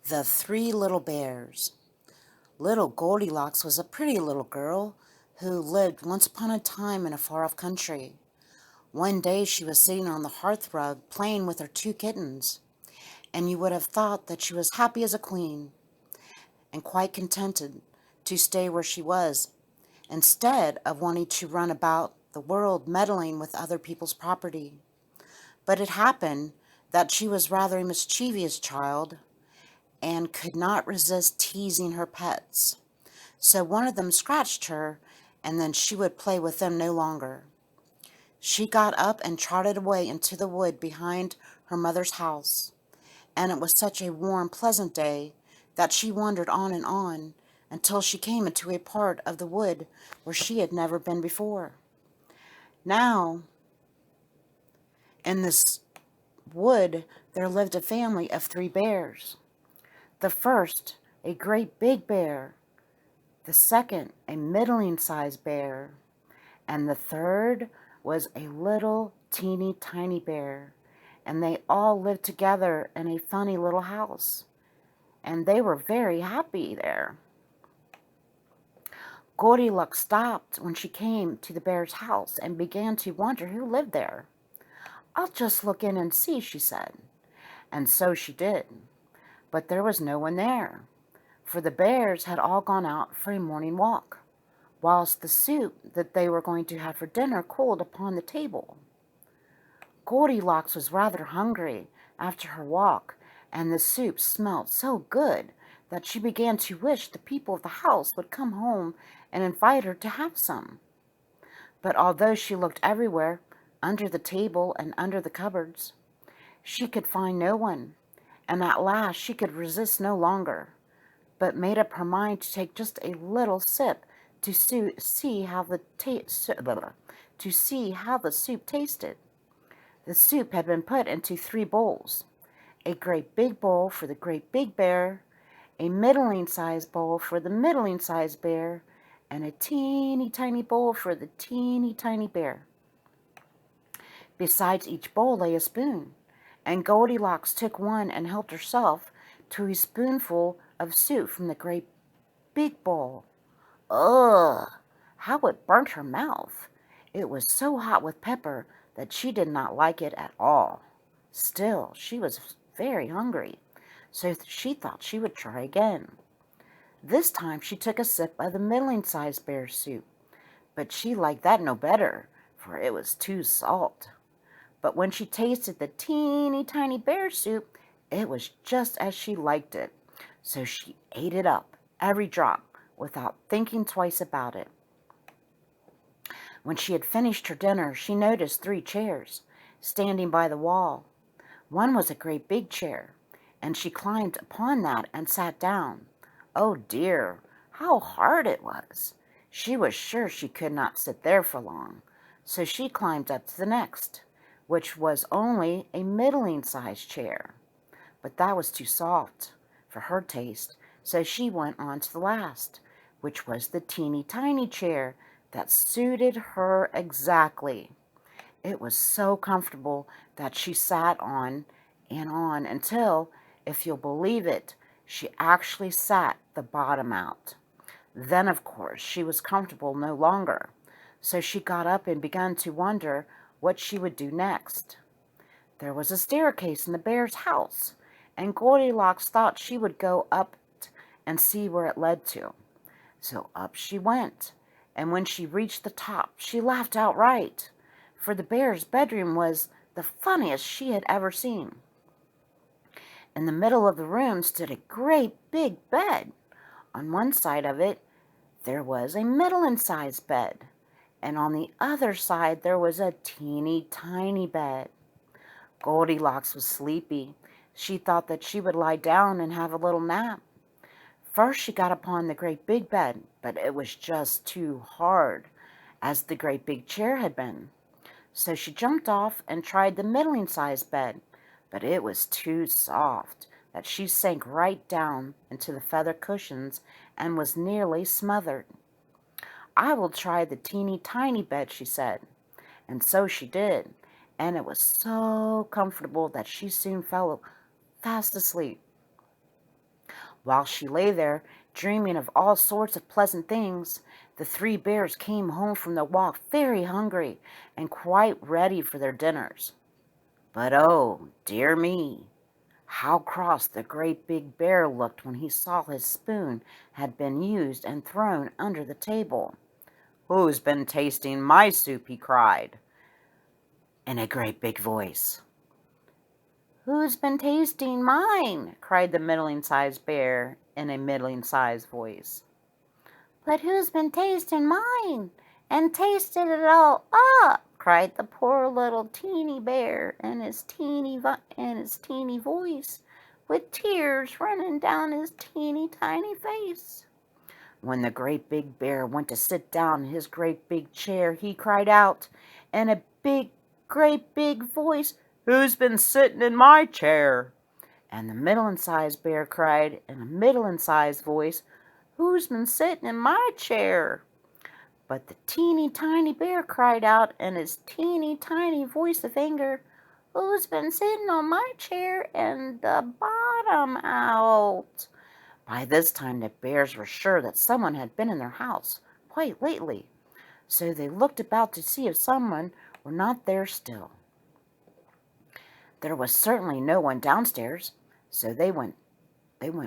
The Three Little Bears. Little Goldilocks was a pretty little girl who lived once upon a time in a far-off country. One day she was sitting on the hearthrug playing with her two kittens, and you would have thought that she was happy as a queen and quite contented to stay where she was, instead of wanting to run about the world meddling with other people's property. But it happened that she was rather a mischievous child and could not resist teasing her pets. So one of them scratched her, and then she would play with them no longer. She got up and trotted away into the wood behind her mother's house, and it was such a warm, pleasant day that she wandered on until she came into a part of the wood where she had never been before. Now, in this wood, there lived a family of 3 bears. The first, a great big bear, the second, a middling-sized bear, and the third was a little teeny tiny bear, and they all lived together in a funny little house, and they were very happy there. Goldilocks stopped when she came to the bear's house and began to wonder who lived there. "I'll just look in and see," she said, and so she did. But there was no one there, for the bears had all gone out for a morning walk, whilst the soup that they were going to have for dinner cooled upon the table. Goldilocks was rather hungry after her walk, and the soup smelled so good that she began to wish the people of the house would come home and invite her to have some. But although she looked everywhere, under the table and under the cupboards, she could find no one, and at last she could resist no longer, but made up her mind to take just a little sip to see how the soup tasted. The soup had been put into 3 bowls: a great big bowl for the great big bear, a middling-sized bowl for the middling-sized bear, and a teeny tiny bowl for the teeny tiny bear. Besides each bowl lay a spoon, and Goldilocks took one and helped herself to a spoonful of soup from the great big bowl. Ugh! How it burnt her mouth! It was so hot with pepper that she did not like it at all. Still, she was very hungry, so she thought she would try again. This time she took a sip of the middling-sized bear's soup, but she liked that no better, for it was too salt. But when she tasted the teeny tiny bear soup, it was just as she liked it, so she ate it up, every drop, without thinking twice about it. When she had finished her dinner, she noticed 3 chairs standing by the wall. One was a great big chair, and she climbed upon that and sat down. Oh dear, how hard it was! She was sure she could not sit there for long, so she climbed up to the next, which was only a middling-sized chair. But that was too soft for her taste, so she went on to the last, which was the teeny tiny chair that suited her exactly. It was so comfortable that she sat on and on until, if you'll believe it, she actually sat the bottom out. Then, of course, she was comfortable no longer, so she got up and began to wonder what she would do next. There was a staircase in the bear's house, and Goldilocks thought she would go up and see where it led to. So up she went, and when she reached the top, she laughed outright, for the bear's bedroom was the funniest she had ever seen. In the middle of the room stood a great big bed. On one side of it, there was a middling-sized bed, and on the other side there was a teeny tiny bed. Goldilocks was sleepy. She thought that she would lie down and have a little nap. First she got upon the great big bed, but it was just too hard, as the great big chair had been. So she jumped off and tried the middling-sized bed, but it was too soft that she sank right down into the feather cushions and was nearly smothered. "I will try the teeny tiny bed," she said, and so she did, and it was so comfortable that she soon fell fast asleep. While she lay there, dreaming of all sorts of pleasant things, the three bears came home from their walk very hungry and quite ready for their dinners. But oh, dear me, how cross the great big bear looked when he saw his spoon had been used and thrown under the table. "Who's been tasting my soup?" he cried in a great big voice. "Who's been tasting mine?" cried the middling-sized bear in a middling-sized voice. "But who's been tasting mine and tasted it all up?" cried the poor little teeny bear in his teeny voice, with tears running down his teeny tiny face. When the great big bear went to sit down in his great big chair, he cried out in a great big voice, "Who's been sitting in my chair?" And the middling-sized bear cried in a middling-sized voice, "Who's been sitting in my chair?" But the teeny tiny bear cried out in his teeny tiny voice of anger, "Who's been sitting on my chair and the bottom out?" By this time the bears were sure that someone had been in their house quite lately, so they looked about to see if someone were not there still. There was certainly no one downstairs, so they went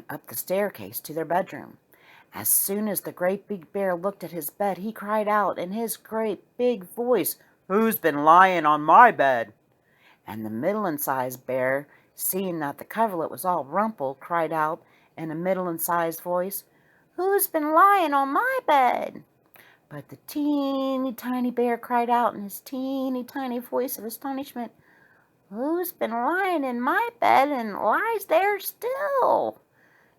up the staircase to their bedroom. As soon as the great big bear looked at his bed, he cried out in his great big voice, "Who's been lying on my bed?" And the middling-sized bear, seeing that the coverlet was all rumpled, cried out in a middling-sized voice, "Who's been lying on my bed?" But the teeny tiny bear cried out in his teeny tiny voice of astonishment, "Who's been lying in my bed and lies there still?"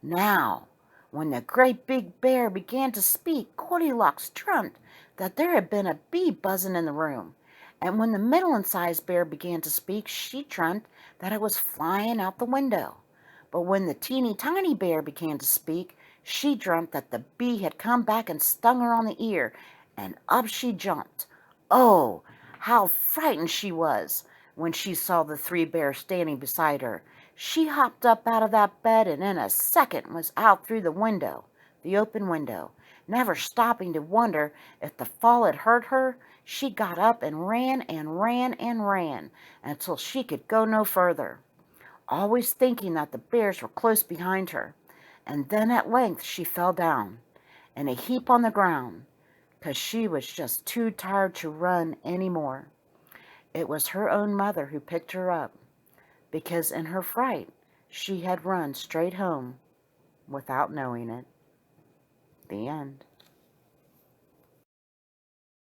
Now, when the great big bear began to speak, Goldilocks dreamt that there had been a bee buzzing in the room. And when the middling-sized bear began to speak, she dreamt that it was flying out the window. But when the teeny tiny bear began to speak, she dreamt that the bee had come back and stung her on the ear, and up she jumped. Oh, how frightened she was when she saw the three bears standing beside her. She hopped up out of that bed and in a second was out through the open window. Never stopping to wonder if the fall had hurt her, she got up and ran and ran and ran until she could go no further, always thinking that the bears were close behind her. And then at length she fell down in a heap on the ground, 'cause she was just too tired to run any more. It was her own mother who picked her up, because in her fright she had run straight home without knowing it. The end.